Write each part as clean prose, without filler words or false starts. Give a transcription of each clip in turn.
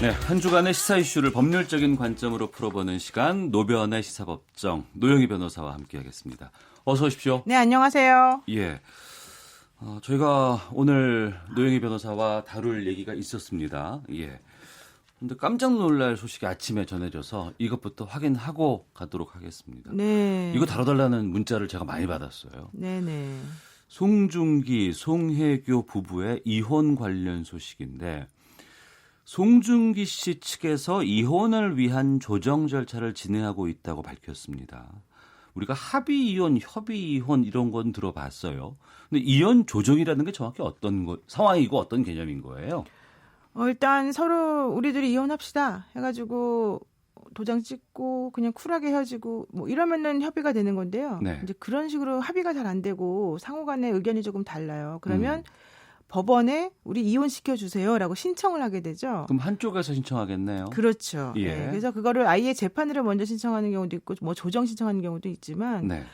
네, 한 주간의 시사 이슈를 법률적인 관점으로 풀어보는 시간 노변의 시사법정 노영희 변호사와 함께하겠습니다. 어서 오십시오. 네, 안녕하세요. 예, 저희가 오늘 노영희 변호사와 다룰 얘기가 있었습니다. 예, 근데 깜짝 놀랄 소식이 아침에 전해져서 이것부터 확인하고 가도록 하겠습니다. 네. 이거 다뤄달라는 문자를 제가 많이 받았어요. 네네. 송중기, 송혜교 부부의 이혼 관련 소식인데 송중기 씨 측에서 이혼을 위한 조정 절차를 진행하고 있다고 밝혔습니다. 우리가 합의 이혼, 협의 이혼 이런 건 들어봤어요. 근데 이혼 조정이라는 게 정확히 어떤 상황이고 어떤 개념인 거예요? 일단 서로 우리들이 이혼합시다 해가지고 도장 찍고 그냥 쿨하게 헤어지고 뭐 이러면은 협의가 되는 건데요. 네. 이제 그런 식으로 합의가 잘 안 되고 상호간의 의견이 조금 달라요. 그러면 법원에 우리 이혼시켜 주세요라고 신청을 하게 되죠. 그럼 한쪽에서 신청하겠네요. 그렇죠. 예. 네, 그래서 그거를 아예 재판으로 먼저 신청하는 경우도 있고 뭐 조정 신청하는 경우도 있지만 네.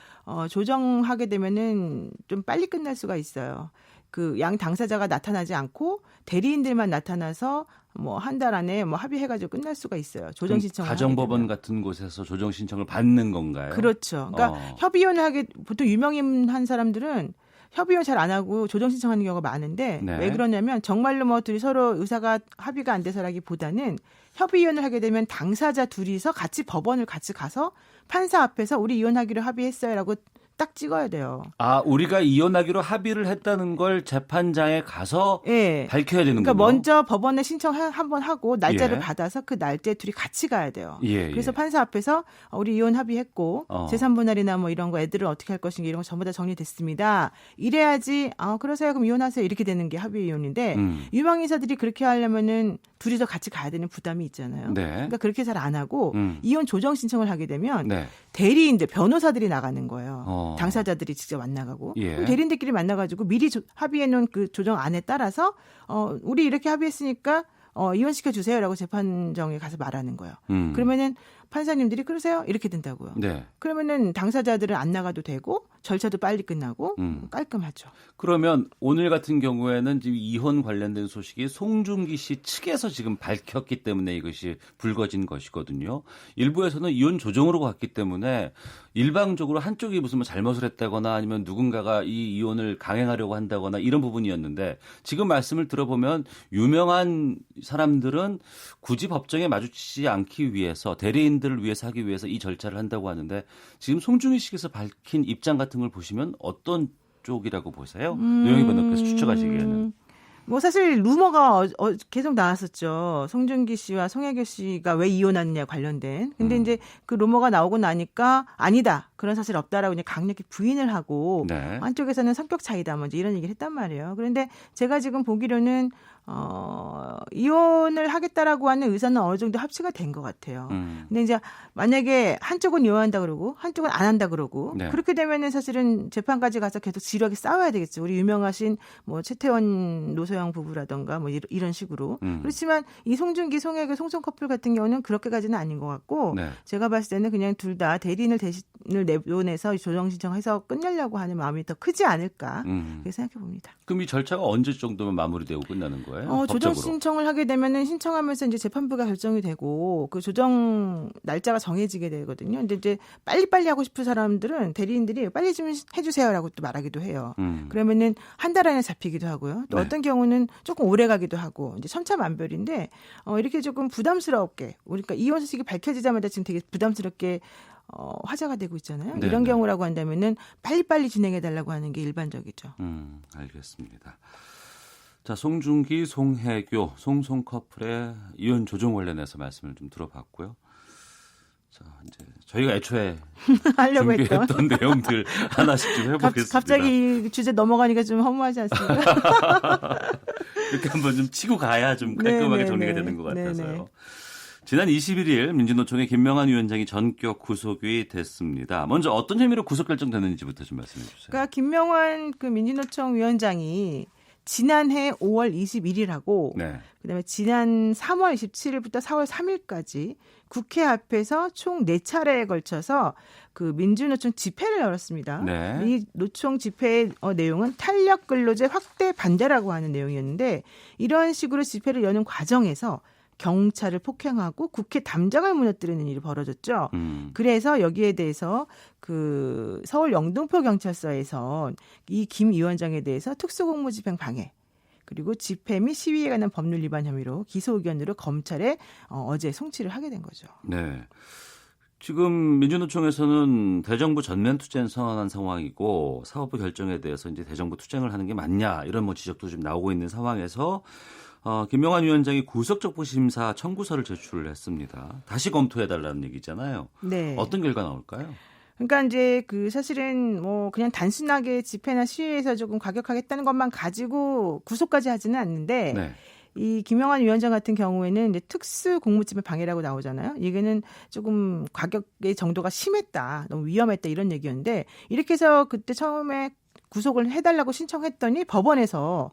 조정하게 되면은 좀 빨리 끝날 수가 있어요. 그 양 당사자가 나타나지 않고 대리인들만 나타나서 뭐 한 달 안에 뭐 합의해가지고 끝날 수가 있어요. 조정 신청을 가정법원 하게 되면. 같은 곳에서 조정 신청을 받는 건가요? 그렇죠. 그러니까 협의혼을 하게 보통 유명인한 사람들은 협의혼 잘 안 하고 조정 신청하는 경우가 많은데 네. 왜 그러냐면 정말로 뭐 둘이 서로 의사가 합의가 안 돼서라기보다는 협의혼을 하게 되면 당사자 둘이서 같이 법원을 같이 가서 판사 앞에서 우리 이혼하기로 합의했어요라고 딱 찍어야 돼요. 아, 우리가 이혼하기로 합의를 했다는 걸 재판장에 가서 예. 밝혀야 되는군요. 그러니까 먼저 법원에 신청 한번 하고 날짜를 예. 받아서 그 날짜에 둘이 같이 가야 돼요. 예, 그래서 예. 판사 앞에서 우리 이혼 합의했고 재산분할이나 뭐 이런 거 애들을 어떻게 할 것인가 이런 거 전부 다 정리됐습니다. 이래야지 그러세요 그럼 이혼하세요 이렇게 되는 게 합의 이혼인데 유명인사들이 그렇게 하려면은 둘이서 같이 가야 되는 부담이 있잖아요. 네. 그러니까 그렇게 잘 안 하고 이혼 조정 신청을 하게 되면 네. 대리인들 변호사들이 나가는 거예요. 당사자들이 직접 만나가고 예. 그럼 대리인들끼리 만나가지고 미리 합의해놓은 그 조정안에 따라서 우리 이렇게 합의했으니까 이혼시켜 주세요라고 재판정에 가서 말하는 거예요. 그러면은 판사님들이 그러세요 이렇게 된다고요. 네. 그러면은 당사자들은 안 나가도 되고 절차도 빨리 끝나고 깔끔하죠. 그러면 오늘 같은 경우에는 지금 이혼 관련된 소식이 송중기 씨 측에서 지금 밝혔기 때문에 이것이 불거진 것이거든요. 일부에서는 이혼 조정으로 갔기 때문에 일방적으로 한쪽이 무슨 뭐 잘못을 했다거나 아니면 누군가가 이 이혼을 강행하려고 한다거나 이런 부분이었는데 지금 말씀을 들어보면 유명한 사람들은 굳이 법정에 마주치지 않기 위해서 대리인들을 위해서 하기 위해서 이 절차를 한다고 하는데 지금 송중기 씨께서 밝힌 입장 같은 걸 보시면 어떤 쪽이라고 보세요? 노영희 변호사께서 추측하시기에는. 뭐 사실 루머가 계속 나왔었죠. 송중기 씨와 송혜교 씨가 왜 이혼했냐 관련된. 근데 이제 그 루머가 나오고 나니까 아니다. 그런 사실 없다라고 이제 강력히 부인을 하고 네. 한쪽에서는 성격 차이다. 먼저 이런 얘기를 했단 말이에요. 그런데 제가 지금 보기로는 이혼을 하겠다라고 하는 의사는 어느 정도 합치가 된 것 같아요. 근데 이제 만약에 한쪽은 이혼한다 그러고 한쪽은 안 한다 그러고 네. 그렇게 되면은 사실은 재판까지 가서 계속 지루하게 싸워야 되겠죠. 우리 유명하신 뭐 최태원 노소영 부부라던가 뭐 이런 식으로. 그렇지만 이 송중기 송혜교 송송 커플 같은 경우는 그렇게까지는 아닌 것 같고 네. 제가 봤을 때는 그냥 둘 다 대리인을 내보내서 조정 신청해서 끝내려고 하는 마음이 더 크지 않을까 그렇게 생각해 봅니다. 그럼 이 절차가 언제 정도면 마무리되고 끝나는 거예요? 조정 법적으로. 신청을 하게 되면은 신청하면서 이제 재판부가 결정이 되고 그 조정 날짜가 정해지게 되거든요. 근데 이제 빨리빨리 하고 싶은 사람들은 대리인들이 빨리 좀 해주세요라고 또 말하기도 해요. 그러면은 한 달 안에 잡히기도 하고요. 또 네. 어떤 경우는 조금 오래 가기도 하고 이제 천차만별인데 이렇게 조금 부담스럽게 그러니까 이혼 소식이 밝혀지자마자 지금 되게 부담스럽게 화제가 되고 있잖아요. 네, 이런 네. 경우라고 한다면은 빨리빨리 진행해달라고 하는 게 일반적이죠. 알겠습니다. 자, 송중기, 송혜교, 송송 커플의 이혼 조정 관련해서 말씀을 좀 들어봤고요. 자, 이제 저희가 애초에 하려고 준비했던 내용들 하나씩 좀 해보겠습니다. 갑자기 이 주제 넘어가니까 좀 허무하지 않습니까? 이렇게 한번 좀 치고 가야 좀 깔끔하게 정리가 되는 것 같아서요. 네네. 지난 21일 민주노총의 김명환 위원장이 전격 구속이 됐습니다. 먼저 어떤 혐의로 구속 결정됐는지부터 좀 말씀해 주세요. 그러니까 김명환 그 민주노총 위원장이 지난해 5월 21일하고 네. 그다음에 지난 3월 27일부터 4월 3일까지 국회 앞에서 총 4차례에 걸쳐서 그 민주노총 집회를 열었습니다. 네. 이 노총 집회의 내용은 탄력 근로제 확대 반대라고 하는 내용이었는데 이런 식으로 집회를 여는 과정에서 경찰을 폭행하고 국회 담장을 무너뜨리는 일이 벌어졌죠. 그래서 여기에 대해서 그 서울 영등포 경찰서에서 이 김 위원장에 대해서 특수공무집행 방해 그리고 집회 및 시위에 관한 법률 위반 혐의로 기소 의견으로 검찰에 어제 송치를 하게 된 거죠. 네. 지금 민주노총에서는 대정부 전면 투쟁 선언한 상황이고 사법부 결정에 대해서 이제 대정부 투쟁을 하는 게 맞냐 이런 뭐 지적도 지금 나오고 있는 상황에서 김명환 위원장이 구속적부 심사 청구서를 제출을 했습니다. 다시 검토해달라는 얘기잖아요. 네. 어떤 결과 나올까요? 그러니까 이제 그 사실은 뭐 그냥 단순하게 집회나 시위에서 조금 과격하겠다는 것만 가지고 구속까지 하지는 않는데 네. 이 김영환 위원장 같은 경우에는 이제 특수 공무집행 방해라고 나오잖아요. 이게는 조금 과격의 정도가 심했다, 너무 위험했다 이런 얘기였는데 이렇게 해서 그때 처음에 구속을 해달라고 신청했더니 법원에서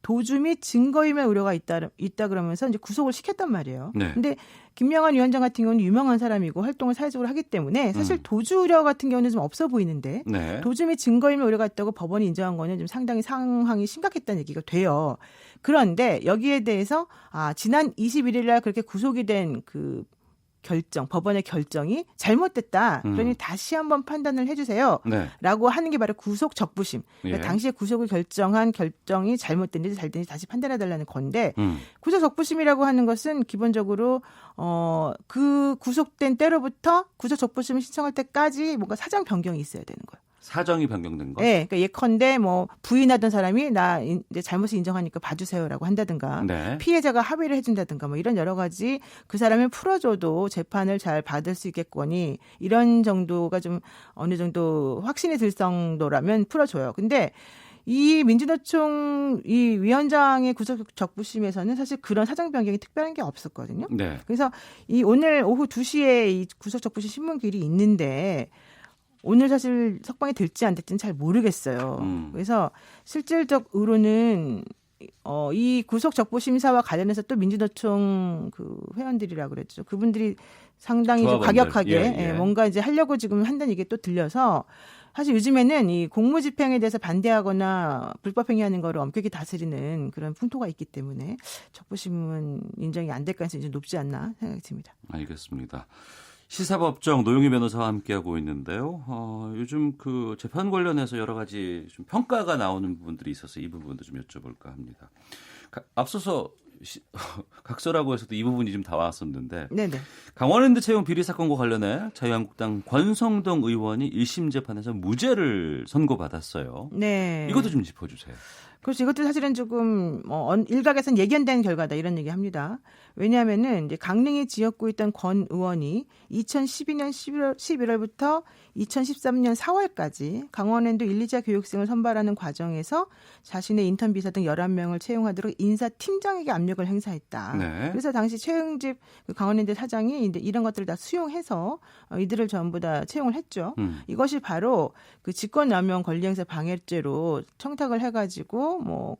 도주 및 증거인멸 우려가 있다 그러면서 이제 구속을 시켰단 말이에요. 네. 근데 김명환 위원장 같은 경우는 유명한 사람이고 활동을 사회적으로 하기 때문에 사실 도주 우려 같은 경우는 좀 없어 보이는데 네. 도주 및 증거인멸 우려가 있다고 법원이 인정한 거는 좀 상당히 상황이 심각했다는 얘기가 돼요. 그런데 여기에 대해서 지난 21일 날 그렇게 구속이 된 그 결정, 법원의 결정이 잘못됐다. 그러니 다시 한번 판단을 해주세요. 네. 라고 하는 게 바로 구속 적부심. 그러니까 예. 당시에 구속을 결정한 결정이 잘못된지 잘된지 다시 판단해달라는 건데 구속 적부심이라고 하는 것은 기본적으로 그 구속된 때로부터 구속 적부심을 신청할 때까지 뭔가 사정 변경이 있어야 되는 거예요. 사정이 변경된 거? 네, 그러니까 예컨대 뭐 부인하던 사람이 나 이제 잘못을 인정하니까 봐주세요라고 한다든가 네. 피해자가 합의를 해준다든가 뭐 이런 여러 가지 그 사람을 풀어줘도 재판을 잘 받을 수 있겠거니 이런 정도가 좀 어느 정도 확신이 들 정도라면 풀어줘요. 근데 이 민주노총 이 위원장의 구속 적부심에서는 사실 그런 사정 변경이 특별한 게 없었거든요. 네. 그래서 이 오늘 오후 2시에 이 구속 적부심 신문길이 있는데 오늘 사실 석방이 될지 안 될지는 잘 모르겠어요. 그래서 실질적으로는 이 구속 적부 심사와 관련해서 또 민주노총 그 회원들이라고 그랬죠. 그분들이 상당히 좀 과격하게 뭔가 이제 하려고 지금 한다는 얘기 또 들려서 사실 요즘에는 이 공무집행에 대해서 반대하거나 불법행위하는 거를 엄격히 다스리는 그런 풍토가 있기 때문에 적부심은 인정이 안 될 가능성이 좀 높지 않나 생각이 듭니다. 알겠습니다. 시사법정 노영희 변호사와 함께하고 있는데요. 요즘 그 재판 관련해서 여러 가지 좀 평가가 나오는 부분들이 있어서 이 부분도 좀 여쭤볼까 합니다. 앞서서 각서라고 해서도 이 부분이 좀 다 왔었는데 네네. 강원랜드 채용 비리 사건과 관련해 자유한국당 권성동 의원이 1심 재판에서 무죄를 선고받았어요. 네. 이것도 좀 짚어주세요. 그렇죠. 이것도 사실은 조금 일각에서는 예견된 결과다 이런 얘기합니다. 왜냐하면은 이제 강릉에 지역구에 있던 권 의원이 2012년 11월부터 2013년 4월까지 강원랜드 1, 2차 교육생을 선발하는 과정에서 자신의 인턴 비서 등 11명을 채용하도록 인사팀장에게 압력을 행사했다. 네. 그래서 당시 최흥집 그 강원랜드 사장이 이제 이런 것들을 다 수용해서 이들을 전부 다 채용을 했죠. 이것이 바로 그 직권남용 권리행사 방해죄로 청탁을 해가지고 뭐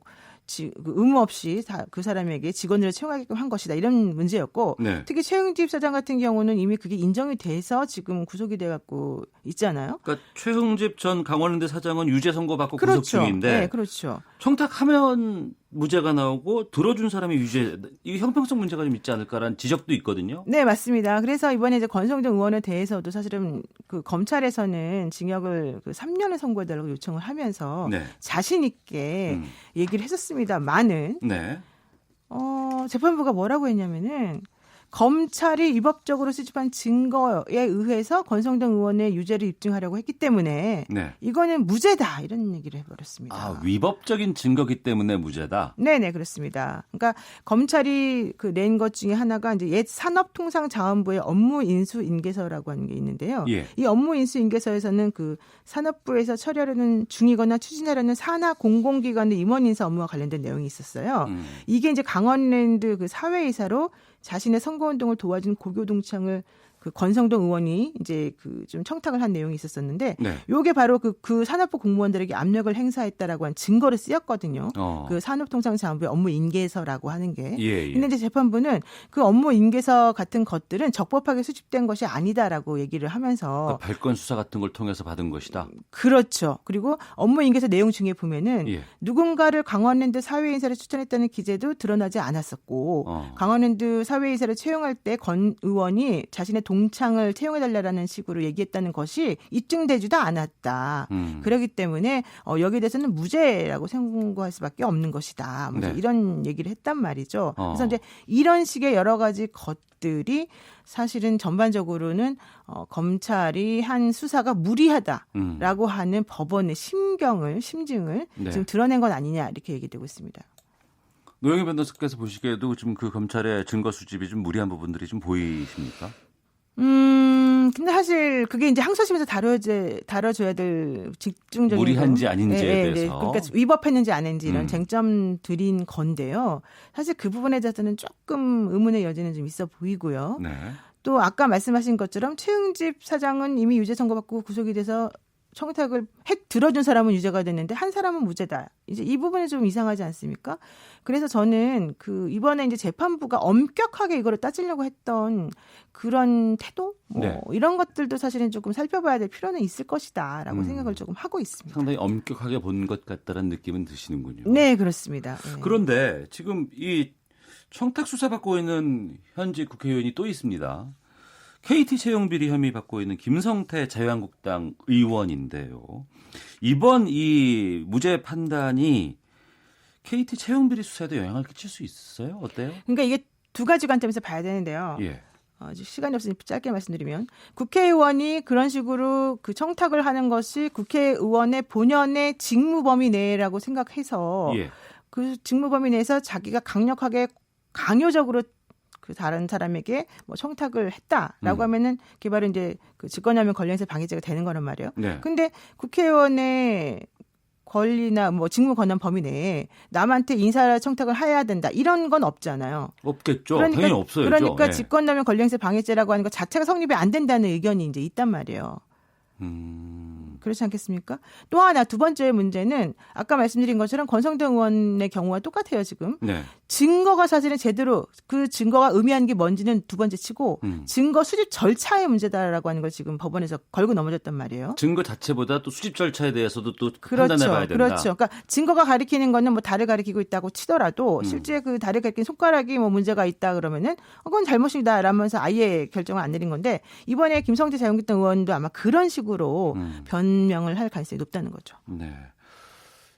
의무 없이 그 사람에게 직원을 채용하게끔 한 것이다 이런 문제였고 네. 특히 최흥집 사장 같은 경우는 이미 그게 인정이 돼서 지금 구속이 돼갖고 있잖아요. 그러니까 최흥집 전 강원랜드 사장은 유죄 선고받고 그렇죠. 구속 중인데 네, 그렇죠. 청탁하면 무죄가 나오고 들어준 사람이 유죄, 이 형평성 문제가 좀 있지 않을까라는 지적도 있거든요. 네, 맞습니다. 그래서 이번에 이제 권성동 의원에 대해서도 사실은 그 검찰에서는 징역을 3년을 선고해달라고 요청을 하면서 네. 자신 있게 얘기를 했었습니다만은 네. 재판부가 뭐라고 했냐면은 검찰이 위법적으로 수집한 증거에 의해서 권성동 의원의 유죄를 입증하려고 했기 때문에 네. 이거는 무죄다 이런 얘기를 해버렸습니다. 위법적인 증거기 때문에 무죄다. 네네 그렇습니다. 그러니까 검찰이 낸 것 중에 하나가 이제 옛 산업통상자원부의 업무인수인계서라고 하는 게 있는데요. 예. 이 업무인수인계서에서는 그 산업부에서 처리하려는 중이거나 추진하려는 산하 공공기관의 임원 인사 업무와 관련된 내용이 있었어요. 이게 이제 강원랜드 그 사회이사로 자신의 선거운동을 도와준 고교동창을 그 권성동 의원이 이제 그 좀 청탁을 한 내용이 있었었는데 네. 요게 바로 그 산업부 공무원들에게 압력을 행사했다라고 한 증거로 쓰였거든요. 그 산업통상자원부의 업무 인계서라고 하는 게. 예. 근데 이제 재판부는 그 업무 인계서 같은 것들은 적법하게 수집된 것이 아니다라고 얘기를 하면서 그러니까 발권 수사 같은 걸 통해서 받은 것이다. 그렇죠. 그리고 업무 인계서 내용 중에 보면은 누군가를 강원랜드 사회인사를 추천했다는 기재도 드러나지 않았었고 강원랜드 사회인사를 채용할 때 권 의원이 자신의 동창을 채용해달라는 식으로 얘기했다는 것이 입증되지도 않았다. 그렇기 때문에 여기에 대해서는 무죄라고 선고할 수밖에 없는 것이다. 뭐 이런 얘기를 했단 말이죠. 그래서 이제 이런 식의 여러 가지 것들이 사실은 전반적으로는 검찰이 한 수사가 무리하다라고 하는 법원의 심증을 지금 드러낸 건 아니냐 이렇게 얘기되고 있습니다. 노영희 변호사께서 보시기에도 좀 그 검찰의 증거 수집이 좀 무리한 부분들이 좀 보이십니까? 근데 사실 그게 이제 항소심에서 다뤄줘야 될 집중적인 무리한지 아닌지에 대해서 그러니까 위법했는지 안 했는지 이런 쟁점들인 건데요. 사실 그 부분에 대해서는 조금 의문의 여지는 좀 있어 보이고요. 네. 또 아까 말씀하신 것처럼 최응집 사장은 이미 유죄 선고받고 구속이 돼서 청탁을 들어준 사람은 유죄가 됐는데 한 사람은 무죄다. 이제 이 부분이 좀 이상하지 않습니까? 그래서 저는 이번에 이제 재판부가 엄격하게 이거를 따지려고 했던 그런 태도 이런 것들도 사실은 조금 살펴봐야 될 필요는 있을 것이다라고 생각을 조금 하고 있습니다. 상당히 엄격하게 본 것 같다는 느낌은 드시는군요. 네, 그렇습니다. 네. 그런데 지금 이 청탁 수사받고 있는 현직 국회의원이 또 있습니다. KT 채용비리 혐의 받고 있는 김성태 자유한국당 의원인데요. 이번 이 무죄 판단이 KT 채용비리 수사에도 영향을 끼칠 수 있어요? 어때요? 그러니까 이게 두 가지 관점에서 봐야 되는데요. 시간이 없으니 짧게 말씀드리면 국회의원이 그런 식으로 그 청탁을 하는 것이 국회의원의 본연의 직무 범위 내라고 생각해서 그 직무 범위 내에서 자기가 강요적으로 그 다른 사람에게 뭐 청탁을 했다라고 하면은 그게 바로 이제 그 직권남용 관련해서 방해죄가 되는 거란 말이에요. 근데 국회의원의 권리나 뭐 직무 권한 범위 내에 남한테 인사 청탁을 해야 된다 이런 건 없잖아요. 없겠죠. 당연히 없어야죠. 그러니까 직권남용 관련해서 방해죄라고 하는 것 자체가 성립이 안 된다는 의견이 이제 있단 말이에요. 그렇지 않겠습니까? 또 하나 두 번째 문제는 아까 말씀드린 것처럼 권성동 의원의 경우와 똑같아요 지금. 증거가 사실은 제대로 그 증거가 의미하는 게 뭔지는 두 번째 치고 증거 수집 절차의 문제다라고 하는 걸 지금 법원에서 걸고 넘어졌단 말이에요. 증거 자체보다 또 수집 절차에 대해서도 또 판단해봐야 된다. 그렇죠. 그러니까 증거가 가리키는 거는 뭐 달을 가리키고 있다고 치더라도 실제 그 달을 가리킨 손가락이 뭐 문제가 있다 그러면은 그건 잘못이다라면서 아예 결정을 안 내린 건데 이번에 김성태 자유한국당 의원도 아마 그런 식으로 변명을 할 가능성이 높다는 거죠. 네.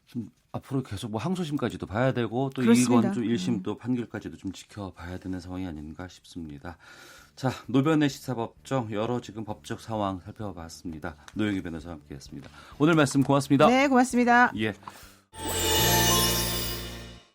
좀 앞으로 계속 뭐 항소심까지도 봐야 되고 또 그렇습니다. 이건 좀 1심 또 판결까지도 좀 지켜봐야 되는 상황이 아닌가 싶습니다. 자, 노변의 시사법정 여러 지금 법적 상황 살펴봤습니다. 노영희 변호사와 함께했습니다. 오늘 말씀 고맙습니다. 네, 고맙습니다. 예.